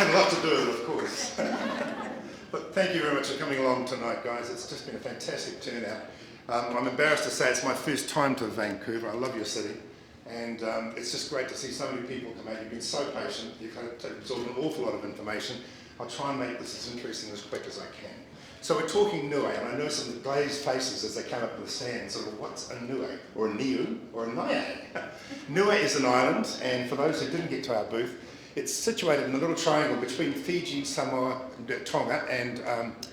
I'd love to do it, of course. But thank you very much for coming along tonight, guys. It's just been a fantastic turnout. I'm embarrassed to say it's my first time to Vancouver. I love your city. And it's just great to see so many people come out. You've been so patient. You've had to absorb an awful lot of information. I'll try and make this as interesting as quick as I can. So we're talking Niue, and I know some of the glazed faces as they come up to the stand, sort of what's a Niue, or a Niue, or a Niue? Niue is an island, and for those who didn't get to our booth, it's situated in a little triangle between Fiji, Samoa, and Tonga, and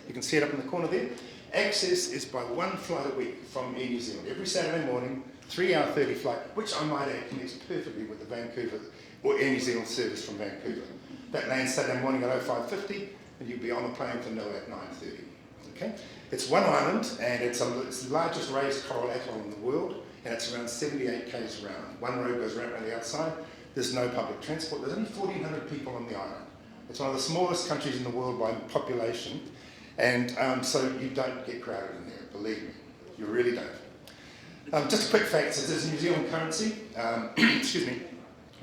you can see it up in the corner there. Access is by one flight a week from Air New Zealand. Every Saturday morning, 3-hour 30 flight, which I might add connects perfectly with the Vancouver, or Air New Zealand service from Vancouver. That lands Saturday morning at 05:50, and you'll be on the plane for Niue at 9:30. Okay? It's one island, and it's the largest raised coral atoll in the world, and it's around 78 k's around. One road goes right around the outside. There's no public transport. There's only 1,400 people on the island. It's one of the smallest countries in the world by population, and so you don't get crowded in there, believe me. You really don't. Just a quick fact, it is New Zealand currency. Excuse me.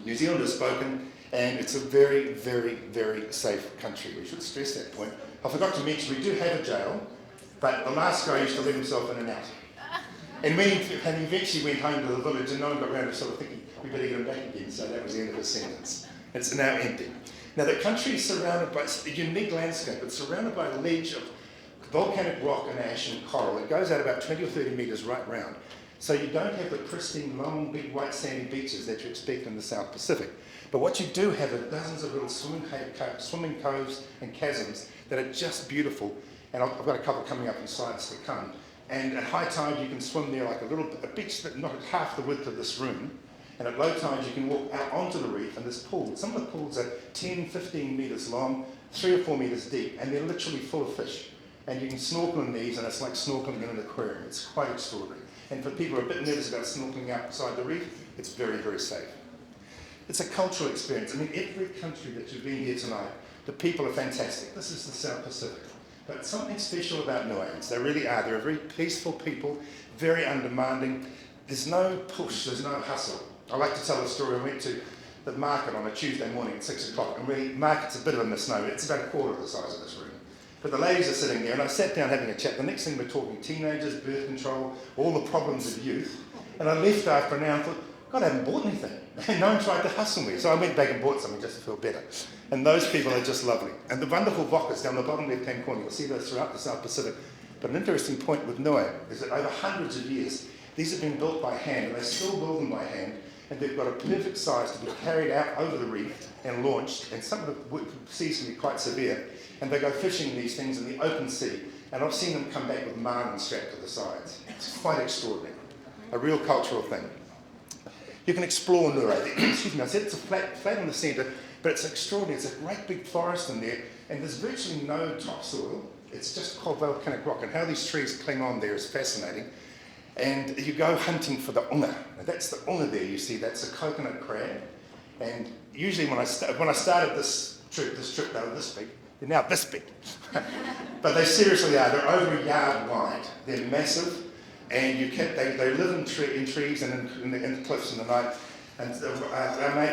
New Zealand is spoken, and it's a very, very, very safe country. We should stress that point. I forgot to mention, we do have a jail, but the last guy used to let himself in and out. And when he eventually went home to the village, and no one got around to sort of thinking, we better get him back again, so that was the end of his sentence. It's now empty. Now the country is surrounded by a unique landscape. It's surrounded by a ledge of volcanic rock and ash and coral. It goes out about 20 or 30 metres right round. So you don't have the pristine, long, big, white, sandy beaches that you expect in the South Pacific. But what you do have are dozens of little swimming coves and chasms that are just beautiful. And I've got a couple coming up in slides to come. And at high tide, you can swim there like a beach that not half the width of this room. And at low tide, you can walk out onto the reef, and there's pools. Some of the pools are 10, 15 metres long, 3 or 4 metres deep, and they're literally full of fish. And you can snorkel in these, and it's like snorkeling in an aquarium. It's quite extraordinary. And for people who are a bit nervous about snorkeling outside the reef, it's very, very safe. It's a cultural experience. I mean, every country that you've been here tonight, the people are fantastic. This is the South Pacific. But something special about Niueans. They really are. They're a very peaceful people, very undemanding. There's no push, there's no hustle. I like to tell the story. I went to the market on a Tuesday morning at 6 o'clock, and really, market's a bit of a misnomer. It's about a quarter of the size of this room. But the ladies are sitting there, and I sat down having a chat. The next thing we're talking teenagers, birth control, all the problems of youth. And I left after an hour and thought, God, I haven't bought anything. And no one tried to hustle me. So I went back and bought something just to feel better. And those people are just lovely. And the wonderful vodkas down the bottom left-hand corner, you'll see those throughout the South Pacific. But an interesting point with Niue is that over hundreds of years, these have been built by hand, and they still build them by hand. And they've got a perfect size to be carried out over the reef and launched. And some of the seas can be quite severe. And they go fishing these things in the open sea. And I've seen them come back with marlin strapped to the sides. It's quite extraordinary. A real cultural thing. You can explore Niue. Excuse me, I said it's a flat in the centre, but it's extraordinary. It's a great big forest in there, and there's virtually no topsoil. It's just called volcanic rock, and how these trees cling on there is fascinating. And you go hunting for the unga. Now that's the unga there, you see, that's a coconut crab. And usually when I started this trip, they were this big. They're now this big. But they seriously are. They're over a yard wide. They're massive. And they live in trees and in the cliffs in the night. And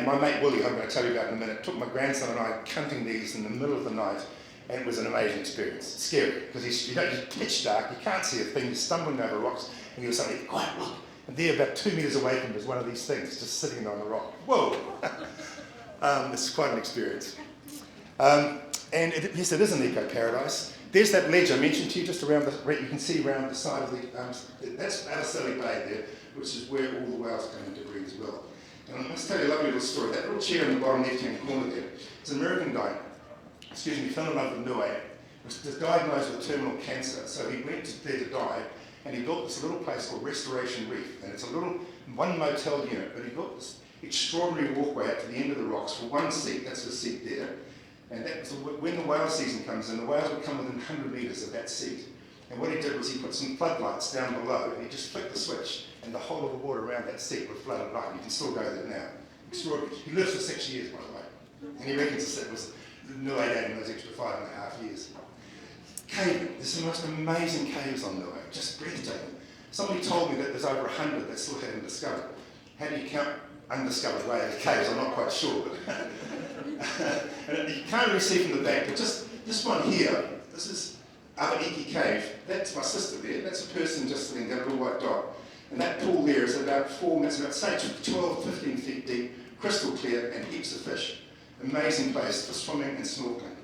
my mate Willie, who I'm going to tell you about in a minute, took my grandson and I hunting these in the middle of the night, and it was an amazing experience. It's scary, because it's pitch dark, you can't see a thing, you're stumbling over rocks, and you're suddenly, quiet, look. And there, about 2 metres away from him, is one of these things just sitting on the rock. Whoa! It's quite an experience. Yes, it is an eco-paradise. There's that ledge I mentioned to you, just around you can see around the side of the, that's Araceli Bay there, which is where all the whales come in to breed as well. And I must tell you a lovely little story. That little chair in the bottom left-hand corner there, it's an American guy, fell in love with Niue, was diagnosed with terminal cancer, so he went there to die, and he built this little place called Restoration Reef, and it's a little one motel unit, but he built this extraordinary walkway out to the end of the rocks for one seat. That's the seat there. And that was when the whale season comes in, the whales would come within 100 metres of that seat. And what he did was he put some floodlights down below, and he just flicked the switch, and the whole of the water around that seat would flood at night. You can still go there now. Extraordinary. He lived for 6 years, by the way. And he reckons it was Niue gave him those extra 5.5 years. Caving. There's some most amazing caves on Niue, just breathtaking. Somebody told me that there's over 100 that still haven't discovered. How do you count undiscovered way of the caves, I'm not quite sure. But and you can't really see from the back, but just this one here, this is Awaiki Cave. That's my sister there. That's a person just sitting there, a little white dot. And that pool there is about 4 meters, about say 12, 15 feet deep, crystal clear, and heaps of fish. Amazing place for swimming and snorkeling.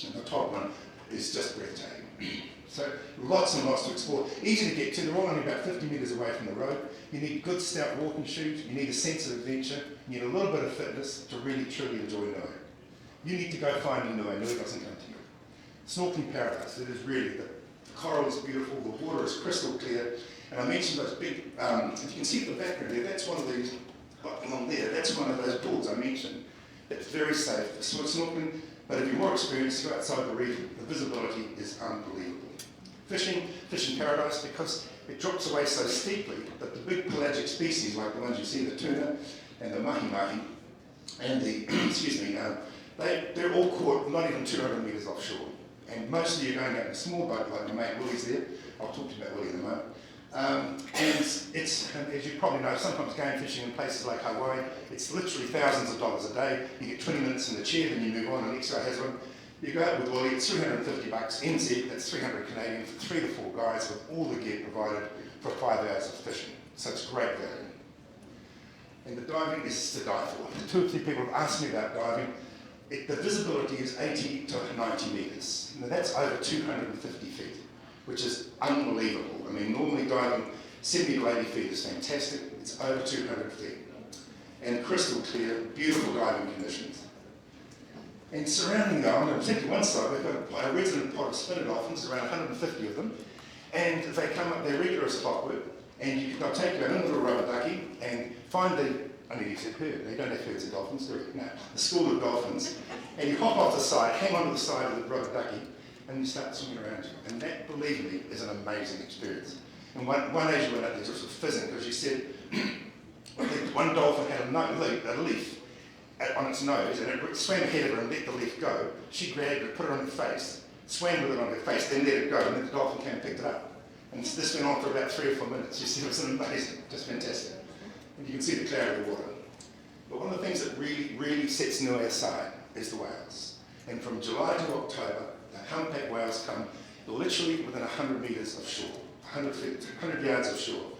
And the top one is just breathtaking. So lots and lots to explore. Easy to get to. They're all only about 50 metres away from the road. You need good stout walking shoes. You need a sense of adventure. You need a little bit of fitness to really truly enjoy Niue. You need to go find Niue. Niue doesn't come to you. Snorkeling paradise. It is really, the coral is beautiful. The water is crystal clear. And I mentioned those big, if you can see the background there, that's one of these, along there, that's one of those pools I mentioned. It's very safe for snorkeling, but if you're more experienced, go outside the reef, the visibility is unbelievable. Fishing paradise, because it drops away so steeply that the big pelagic species, like the ones you see, the tuna and the mahi-mahi, and the, excuse me, they're all caught not even 200 metres offshore. And mostly you're going out in a small boat like my mate Willie's there. I'll talk to you about Willie in a moment. And it's, as you probably know, sometimes going fishing in places like Hawaii, it's literally thousands of dollars a day. You get 20 minutes in the chair, then you move on, and the next guy has one. You go out with Willie, it's $350 NZ, that's 300 Canadian for 3 to 4 guys with all the gear provided for 5 hours of fishing. So it's great value. And the diving is to die for. 2 or 3 people have asked me about diving. The visibility is 80 to 90 metres. Now that's over 250 feet, which is unbelievable. I mean, normally diving 70 to 80 feet is fantastic. It's over 200 feet. And crystal clear, beautiful diving conditions. And surrounding the island, particularly one side, we've got a resident pod of spinner dolphins, around 150 of them. And they come up, they're regular as clockwork. And they'll take you out into the rubber ducky and find the, I mean, you said herd, they don't have herds of dolphins, do they? No, the school of dolphins. And you hop off the side, hang onto the side of the rubber ducky, and you start swimming around you. And that, believe me, is an amazing experience. And one Asian went up there just fizzing, because she said, one dolphin had a leaf on its nose, and it swam ahead of her and let the leaf go. She grabbed it, put it on her face, swam with it on her face, then let it go, and then the dolphin came and picked it up. And this went on for about 3 or 4 minutes. You see, it was amazing, just fantastic. And you can see the clarity of the water. But one of the things that really, really sets Niue aside is the whales. And from July to October, the humpback whales come literally within 100 metres of shore, 100 yards of shore.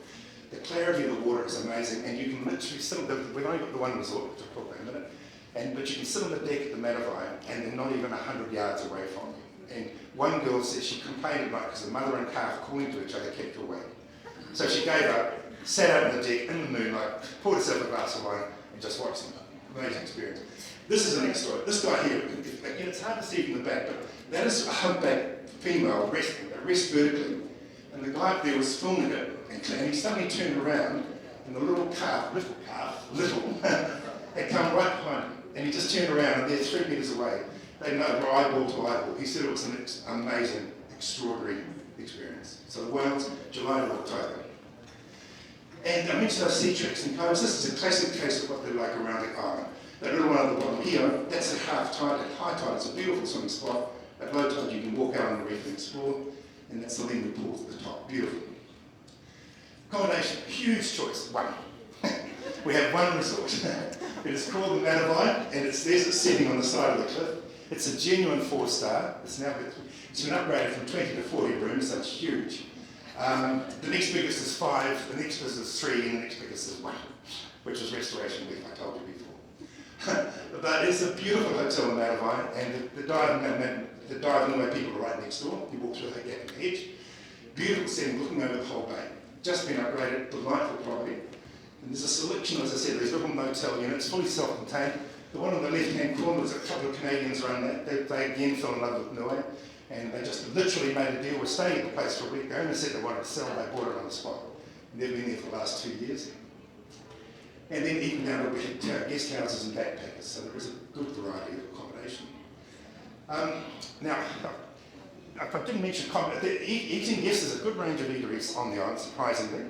The clarity of the water is amazing, and you can literally sit on we've only got the one resort, which I'll talk about in a minute, but you can sit on the deck at the Matavai, and they're not even 100 yards away from you. And one girl said she complained at night because the mother and calf calling to each other kept her awake. So she gave up, sat out on the deck in the moonlight, poured herself a glass of wine, and just watched them. Amazing experience. This is the next story. This guy here, it's hard to see from the back, but that is a humpback female rest vertically. And the guy up there was filming it, and he suddenly turned around, and the little calf, had come right behind him. And he just turned around, and they're 3 metres away. They know eyeball to eyeball. He said it was an amazing, extraordinary experience. So the whales, July to October. And I mentioned those sea treks and coves. This is a classic case of what they're like around the island. That little one at the bottom here, that's at half tide. At high tide, it's a beautiful swimming spot. At low tide, you can walk out on the reef and explore. And that's the Niue pool at the top. Beautiful. Accommodation, huge choice. One. We have one resort. It is called the Matavai, and it's sitting on the side of the cliff. It's a genuine 4-star. It's been upgraded from 20 to 40 rooms, so it's huge. The next biggest is 5, the next biggest is 3, and the next biggest is 1, which was Restoration Week, I told you before. But it's a beautiful hotel in Matavai, and the dive Niue people are right next door. You walk through the gap in the hedge. Beautiful setting, looking over the whole bay. Just been upgraded, delightful property. And there's a selection, as I said, there's little motel units, fully self-contained. The one on the left-hand corner, there's a couple of Canadians run that. They again fell in love with Niue, and they just literally made a deal with staying at the place for a week. They only said they wanted to sell, they bought it on the spot. And they've been there for the last 2 years. And then even down we had guest houses and backpackers, so there is a good variety of accommodation. Now, if I didn't mention eating, yes, there's a good range of eateries on the island, surprisingly.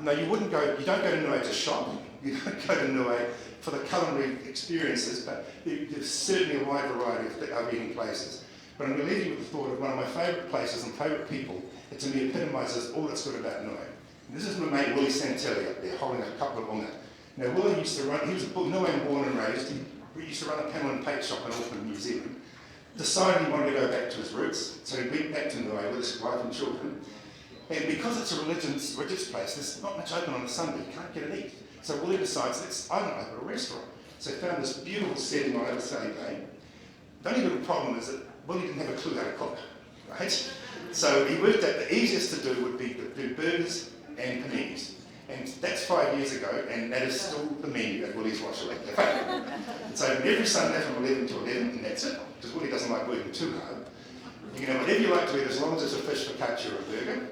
No, you don't go to Niue to shop. You don't go to Niue for the culinary experiences, but there's certainly a wide variety of eating places. But I'm going to leave you with the thought of one of my favourite places and favourite people that to me epitomises all that's good about Niue. And this is my mate Willie Santelli up there, holding a couple of on that. Now, Willie used to run, he was a Niue born and raised, he used to run a panel and paint shop in Auckland, New Zealand. Decided he wanted to go back to his roots, so he went back to Niue with his wife and children. And because it's a religious place, there's not much open on a Sunday, you can't get it eat. So Willie decides, I don't open a restaurant. So he found this beautiful setting on a sunny day. The only little problem is that Willie didn't have a clue how to cook, right? So he worked out the easiest to do would be to do burgers and paninis. And that's 5 years ago, and that is still the menu at Willie's Washerlake Cafe. It's open every Sunday from 11 to 11, and that's it, because Willie doesn't like working too hard. You can have whatever you like to eat as long as it's a fish focaccia or a burger.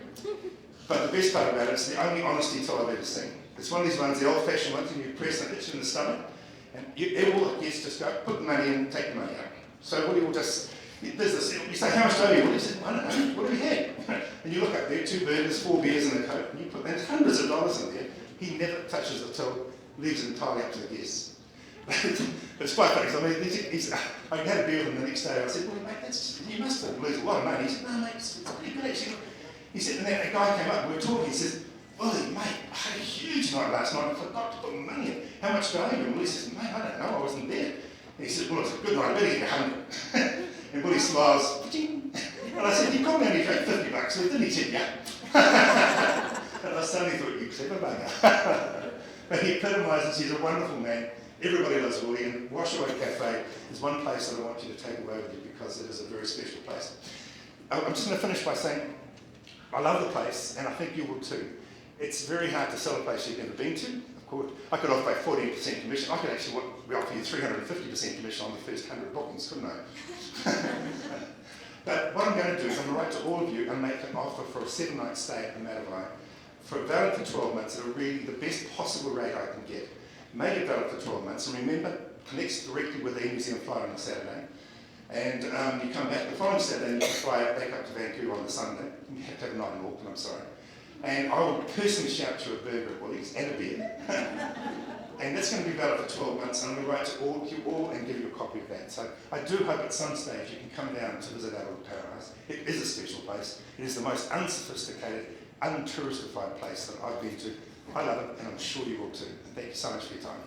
But the best part about it is the only honesty till I've ever seen. It's one of these ones, the old-fashioned ones, and you press and hit you in the stomach, and all the guests just go, put the money in, take the money out. So Willie will just, there's this, you say, how much do you want? He said, I don't know, what do we have? And you look up there, 2 burgers, 4 beers and a Coke, and you put, there's hundreds of dollars in there. He never touches the till, leaves it entirely up to the guests. But it's quite funny, I mean, I had a beer with him the next day, I said, well, mate, you must have lose a lot of money. He said, no, mate, it's pretty good actually. He said, and then a guy came up, we were talking, he says, Willie, mate, I had a huge night last night, I forgot to put my money in. How much do I owe you? And Willie says, mate, I don't know, I wasn't there. And he said, well, it's a good night, I better get you 100. And Willie smiles, and I said, you probably only paid $50, so didn't he tip you? And I suddenly thought, you clever bugger. But he epitomises, he's a wonderful man. Everybody loves Willie, and Washerlake Cafe is one place that I want you to take away with you because it is a very special place. I'm just going to finish by saying, I love the place, and I think you will too. It's very hard to sell a place you've never been to. Of course, I could offer a 14% commission. I could actually offer you 350% commission on the first 100 bookings, couldn't I? But what I'm going to do is I'm going to write to all of you and make an offer for a 7-night stay at the Matavai, valid for 12 months at a really the best possible rate I can get. Make it valid for 12 months, and remember, connects directly with the New Zealand flight on a Saturday. And you come back the following Saturday and you can fly back up to Vancouver on the Sunday. You have to have a night in Auckland, I'm sorry. And I will personally shout you a burger at Willie's and a beer. And that's going to be valid for 12 months, and I'm going to write to you all and give you a copy of that. So I do hope at some stage you can come down to visit our little paradise. It is a special place. It is the most unsophisticated, untouristified place that I've been to. I love it, and I'm sure you will too. And thank you so much for your time.